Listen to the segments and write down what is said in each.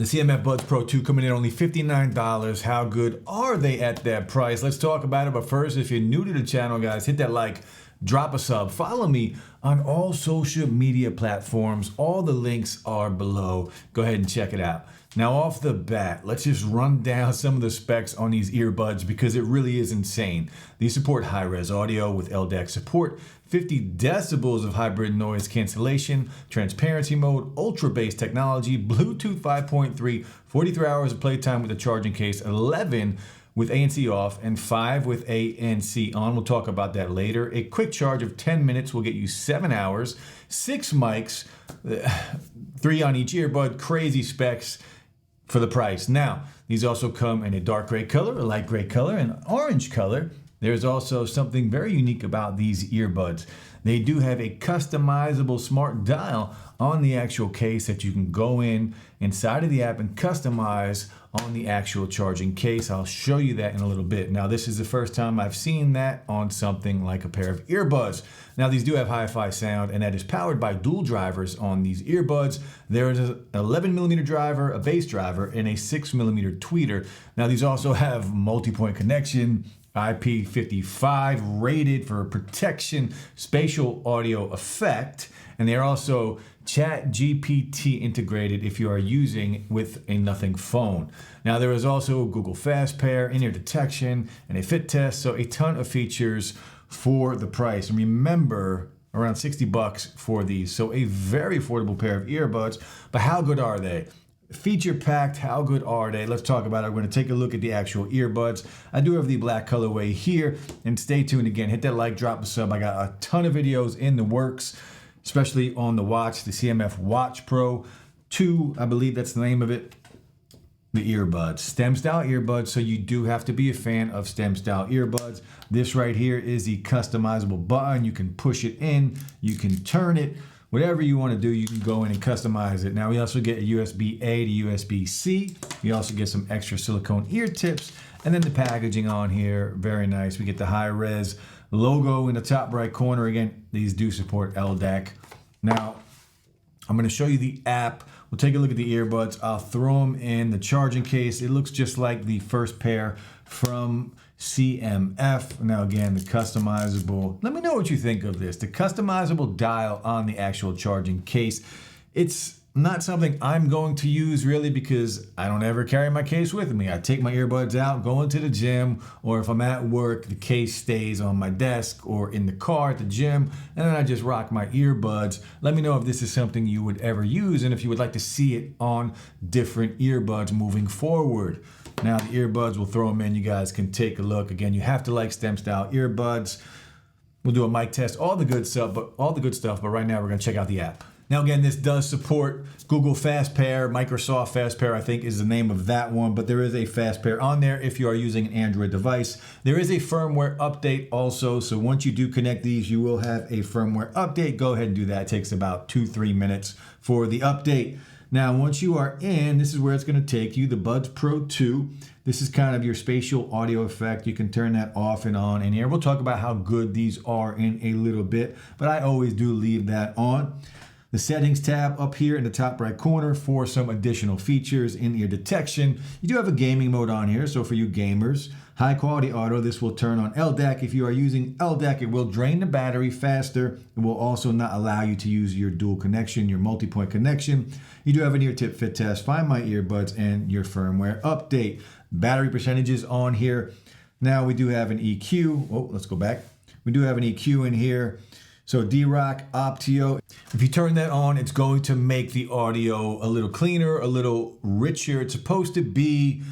The CMF Buds Pro 2 coming in only $59. How good are they at that price? Let's talk about it. But first, if you're new to the channel, guys, hit that like, drop a sub, follow me on all social media platforms. All the links are below. Go ahead and check it out. Now, off the bat, let's just run down some of the specs on these earbuds because it really is insane. These support high-res audio with LDAC support, 50 decibels of hybrid noise cancellation, transparency mode, ultra bass technology, Bluetooth 5.3, 43 hours of playtime with the charging case, 11 with ANC off and 5 with ANC on. We'll talk about that later. A quick charge of 10 minutes will get you 7 hours, 6 mics, 3 on each earbud, crazy specs for the price. Now, these also come in a dark gray color, a light gray color, and orange color. There's also something very unique about these earbuds. They do have a customizable smart dial on the actual case that you can go inside of the app and customize on the actual charging case. I'll show you that in a little bit. Now, this is the first time I've seen that on something like a pair of earbuds. Now, these do have hi-fi sound, and that is powered by dual drivers on these earbuds. There is an 11mm driver, a bass driver, and a 6mm tweeter. Now, these also have multi-point connection, IP55 rated for protection, spatial audio effect, and they're also ChatGPT integrated if you are using with a Nothing phone. Now, there is also Google Fast Pair, in-ear detection, and a fit test, so a ton of features for the price. And remember, around 60 bucks for these, so a very affordable pair of earbuds. But how good are they? Feature packed, how good are they? Let's talk about it. We're going to take a look at the actual earbuds. I do have the black colorway here, and stay tuned again. Hit that like, drop a sub. I got a ton of videos in the works, especially on the watch, the CMF Watch Pro 2, I believe that's the name of it. The earbuds, STEM style earbuds, so you do have to be a fan of STEM style earbuds. This right here is the customizable button. You can push it in, you can turn it, whatever you want to do, you can go in and customize it. Now, we also get a USB-A to USB-C. We also get some extra silicone ear tips, and then the packaging on here, very nice. We get the high-res logo in the top right corner. Again, these do support LDAC. Now, I'm going to show you the app. We'll take a look at the earbuds. I'll throw them in the charging case. It looks just like the first pair from CMF. Now, again, the customizable. Let me know what you think of this. The customizable dial on the actual charging case. It's not something I'm going to use really because I don't ever carry my case with me. I take my earbuds out, go into the gym, or if I'm at work, the case stays on my desk or in the car at the gym, and then I just rock my earbuds. Let me know if this is something you would ever use and if you would like to see it on different earbuds moving forward. Now, the earbuds, we'll throw them in. You guys can take a look. Again, you have to like STEM style earbuds. We'll do a mic test, all the good stuff, but right now we're going to check out the app. Now, again, this does support Google Fast Pair, Microsoft Fast Pair, I think is the name of that one, but there is a Fast Pair on there if you are using an Android device. There is a firmware update also, so once you do connect these, you will have a firmware update. Go ahead and do that. It takes about 2-3 minutes for the update. Now, once you are in, this is where it's going to take you, the Buds Pro 2. This is kind of your spatial audio effect. You can turn that off and on in here. We'll talk about how good these are in a little bit, but I always do leave that on. The settings tab up here in the top right corner for some additional features, in-ear detection. You do have a gaming mode on here, so for you gamers, high quality auto, this will turn on LDAC. If you are using LDAC, it will drain the battery faster. It will also not allow you to use your dual connection, your multi-point connection. You do have an ear tip fit test, find my earbuds, and your firmware update. Battery percentages on here. Now we do have an EQ. Oh, let's go back. We do have an EQ in here. So D-Rock, Optio. If you turn that on, it's going to make the audio a little cleaner, a little richer. It's supposed to be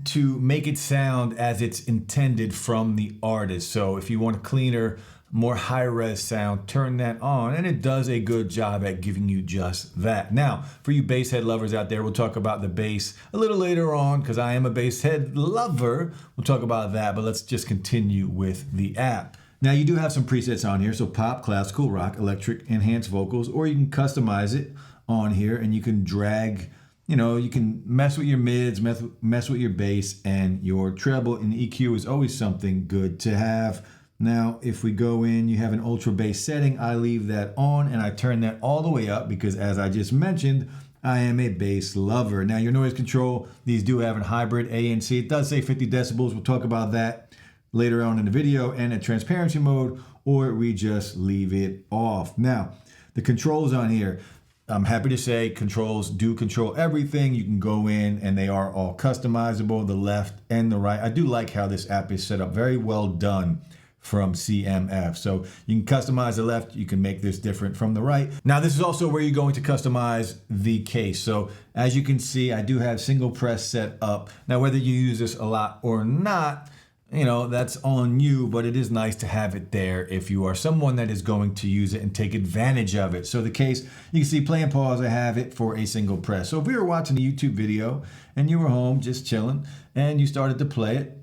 to make it sound as it's intended from the artist. So if you want a cleaner, more high-res sound, turn that on, and it does a good job at giving you just that. Now, for you bass head lovers out there, we'll talk about the bass a little later on because I am a bass head lover. We'll talk about that, but let's just continue with the app. Now, you do have some presets on here, so pop, classical, rock, electric, enhanced vocals, or you can customize it on here, and you can drag, you can mess with your mids, mess with your bass, and your treble, and EQ is always something good to have. Now, if we go in, you have an ultra bass setting. I leave that on, and I turn that all the way up because, as I just mentioned, I am a bass lover. Now, your noise control, these do have a hybrid ANC. It does say 50 decibels. We'll talk about that later on in the video, and a transparency mode, or we just leave it off. Now, the controls on here, I'm happy to say controls do control everything. You can go in and they are all customizable, the left and the right. I do like how this app is set up. Very well done from CMF. So you can customize the left, you can make this different from the right. Now this is also where you're going to customize the case. So as you can see, I do have single press set up. Now whether you use this a lot or not, you know, that's on you, but it is nice to have it there if you are someone that is going to use it and take advantage of it. So the case, you can see play and pause, I have it for a single press. So if we were watching a YouTube video and you were home just chilling and you started to play it,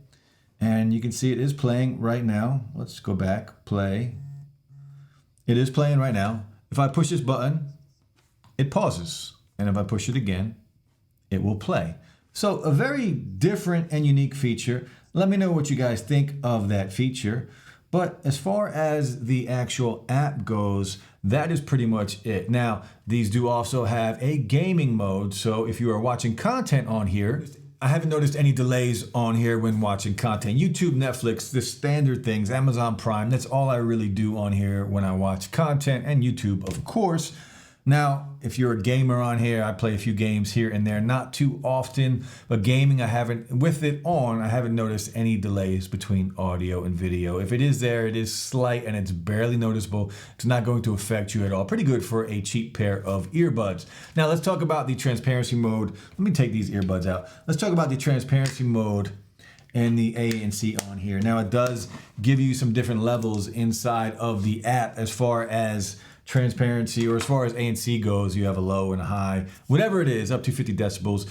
and you can see it is playing right now. Let's go back, play. It is playing right now. If I push this button, it pauses. And if I push it again, it will play. So a very different and unique feature. Let me know what you guys think of that feature. But as far as the actual app goes, that is pretty much it. Now, these do also have a gaming mode. So if you are watching content on here, I haven't noticed any delays on here when watching content. YouTube, Netflix, the standard things, Amazon Prime, that's all I really do on here when I watch content, and YouTube, of course. Now, if you're a gamer on here, I play a few games here and there, not too often, but gaming, I haven't noticed any delays between audio and video. If it is there, it is slight and it's barely noticeable. It's not going to affect you at all. Pretty good for a cheap pair of earbuds. Now, let's talk about the transparency mode. Let me take these earbuds out. Let's talk about the transparency mode and the ANC on here. Now, it does give you some different levels inside of the app as far as transparency, or as far as ANC goes. You have a low and a high, whatever it is, up to 50 decibels.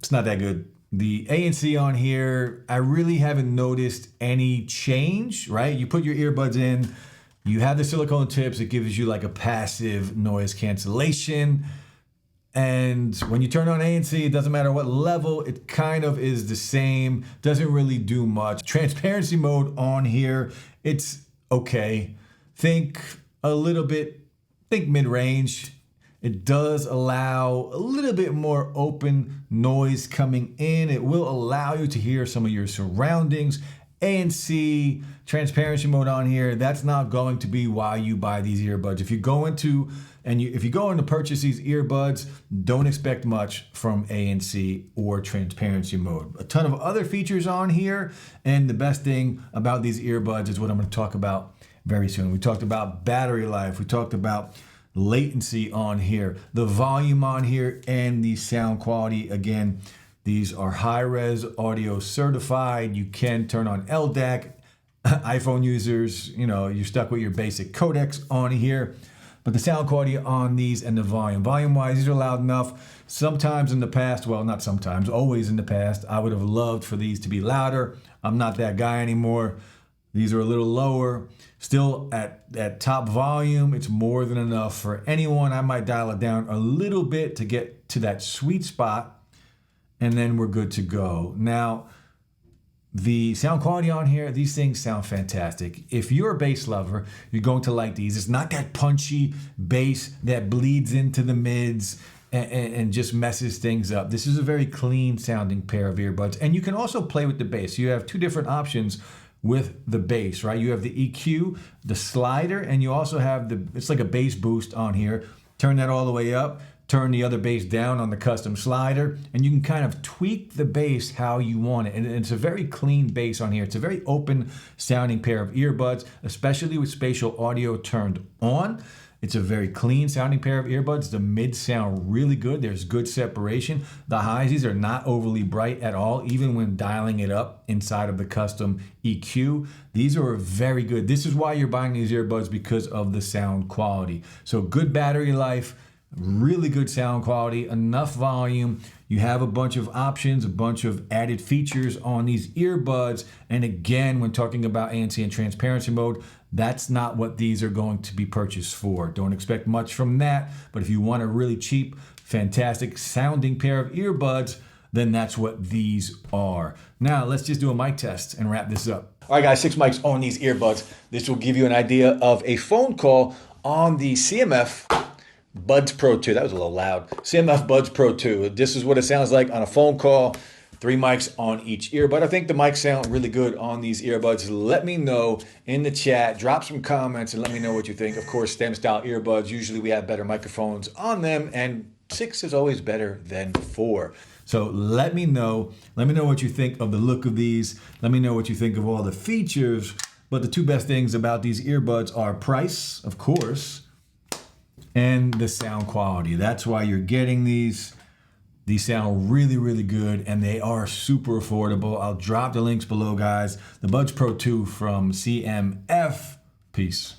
It's not that good. The ANC on here, I really haven't noticed any change, right? You put your earbuds in, you have the silicone tips, it gives you like a passive noise cancellation. And when you turn on ANC, it doesn't matter what level, it kind of is the same, doesn't really do much. Transparency mode on here, it's okay. Think mid-range. It does allow a little bit more open noise coming in. It will allow you to hear some of your surroundings. ANC, transparency mode on here, that's not going to be why you buy these earbuds. If you go into purchase these earbuds, don't expect much from ANC or transparency mode. A ton of other features on here, and the best thing about these earbuds is what I'm going to talk about very soon. We talked about battery life. We talked about latency on here, the volume on here, and the sound quality. Again, these are high-res audio certified. You can turn on LDAC. iPhone users, you're stuck with your basic codecs on here. But the sound quality on these and the volume-wise, these are loud enough. Sometimes in the past, well, not sometimes, always in the past, I would have loved for these to be louder. I'm not that guy anymore. These are a little lower. Still at top volume, it's more than enough for anyone. I might dial it down a little bit to get to that sweet spot, and then we're good to go. Now, the sound quality on here, these things sound fantastic. If you're a bass lover, you're going to like these. It's not that punchy bass that bleeds into the mids and just messes things up. This is a very clean sounding pair of earbuds. And you can also play with the bass. You have two different options with the bass, right? You have the EQ, the slider, and you also have it's like a bass boost on here. Turn that all the way up, turn the other bass down on the custom slider, and you can kind of tweak the bass how you want it. And it's a very clean bass on here. It's a very open sounding pair of earbuds, especially with spatial audio turned on. It's a very clean sounding pair of earbuds. The mids sound really good. There's good separation. The highs, these are not overly bright at all, even when dialing it up inside of the custom EQ. These are very good. This is why you're buying these earbuds, because of the sound quality. So good battery life, really good sound quality, enough volume. You have a bunch of options, a bunch of added features on these earbuds. And again, when talking about ANC and transparency mode, that's not what these are going to be purchased for. Don't expect much from that. But if you want a really cheap, fantastic sounding pair of earbuds, then that's what these are. Now, let's just do a mic test and wrap this up. All right, guys, 6 mics on these earbuds. This will give you an idea of a phone call on the CMF Buds Pro 2. That was a little loud. CMF Buds Pro 2. This is what it sounds like on a phone call. 3 mics on each earbud. I think the mics sound really good on these earbuds. Let me know in the chat. Drop some comments and let me know what you think. Of course, stem style earbuds, usually we have better microphones on them, and 6 is always better than 4. So let me know. Let me know what you think of the look of these. Let me know what you think of all the features. But the 2 best things about these earbuds are price, of course, and the sound quality. That's why you're getting these. These sound really, really good, and they are super affordable. I'll drop the links below, guys. The Buds Pro 2 from CMF. Peace.